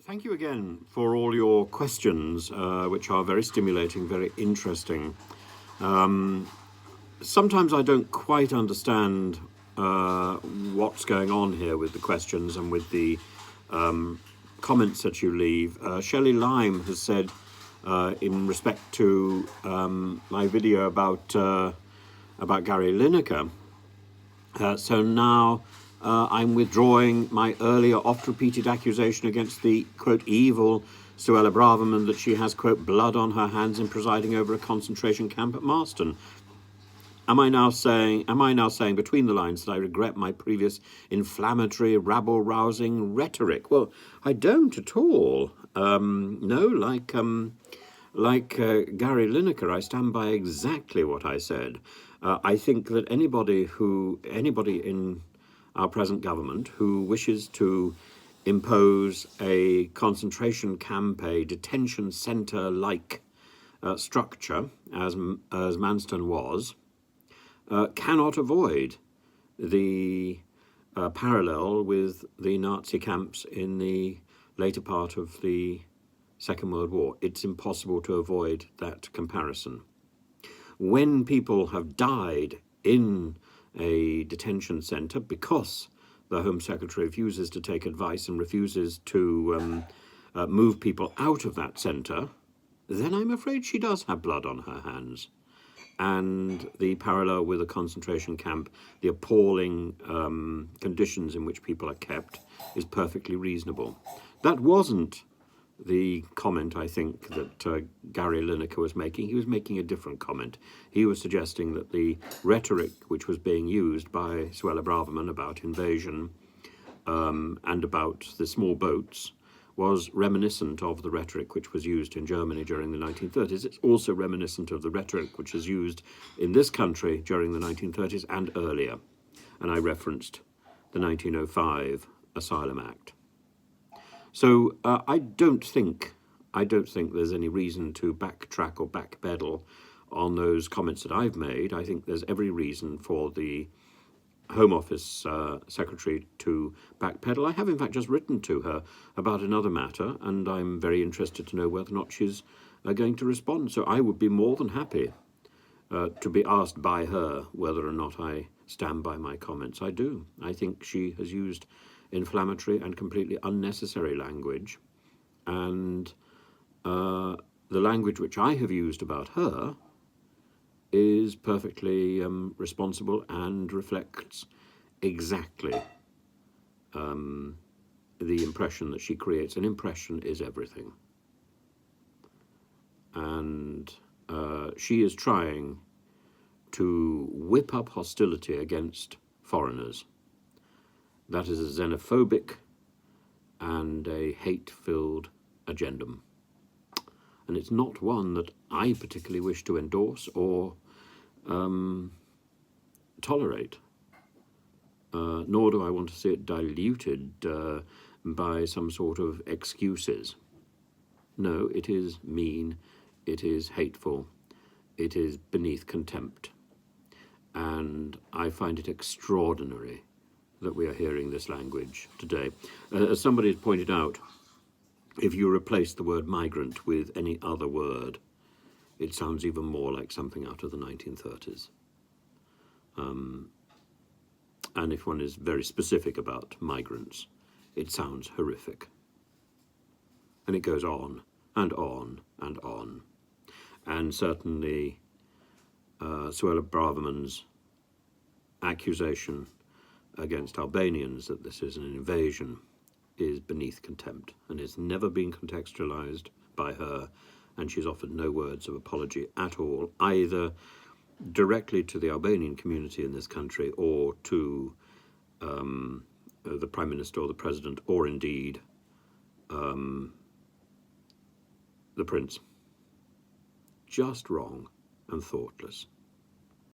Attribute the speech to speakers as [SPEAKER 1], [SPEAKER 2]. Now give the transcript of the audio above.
[SPEAKER 1] Thank you again for all your questions, which are very stimulating, very interesting. Sometimes I don't quite understand what's going on here with the questions and with the comments that you leave. Shelley Lime has said, in respect to my video about Gary Lineker, so now I'm withdrawing my earlier oft-repeated accusation against the, quote, evil Suella Braverman that she has, quote, blood on her hands in presiding over a concentration camp at Manston. Am I now saying between the lines that I regret my previous inflammatory, rabble-rousing rhetoric? Well, I don't at all. No, like Gary Lineker, I stand by exactly what I said. I think that anybody in our present government who wishes to impose a concentration camp, a detention centre-like structure, as Manston was, cannot avoid the parallel with the Nazi camps in the later part of the Second World War. It's impossible to avoid that comparison. When people have died in a detention centre because the Home Secretary refuses to take advice and refuses to move people out of that centre, then I'm afraid she does have blood on her hands. And the parallel with a concentration camp, the appalling conditions in which people are kept, is perfectly reasonable. That wasn't the comment, I think, that Gary Lineker was making. He was making a different comment. He was suggesting that the rhetoric which was being used by Suella Braverman about invasion and about the small boats was reminiscent of the rhetoric which was used in Germany during the 1930s. It's also reminiscent of the rhetoric which was used in this country during the 1930s and earlier. And I referenced the 1905 Asylum Act. So I don't think there's any reason to backtrack or backpedal on those comments that I've made. I think there's every reason for the Home Office Secretary to backpedal. I have in fact just written to her about another matter, and I'm very interested to know whether or not she's going to respond. So I would be more than happy to be asked by her whether or not I stand by my comments. I do. I think she has used inflammatory and completely unnecessary language, and the language which I have used about her is perfectly responsible and reflects exactly the impression that she creates. An impression is everything. And she is trying to whip up hostility against foreigners. That is a xenophobic and a hate-filled agendum. And it's not one that I particularly wish to endorse or tolerate, nor do I want to see it diluted by some sort of excuses. No, it is mean, it is hateful, it is beneath contempt. And I find it extraordinary that we are hearing this language today. As somebody has pointed out, if you replace the word migrant with any other word, it sounds even more like something out of the 1930s. And if one is very specific about migrants, it sounds horrific. And it goes on and on and on. And certainly Suella Braverman's accusation against Albanians that this is an invasion is beneath contempt, and it's never been contextualized by her, and she's offered no words of apology at all, either directly to the Albanian community in this country or to the Prime Minister or the President, or indeed the Prince. Just wrong and thoughtless.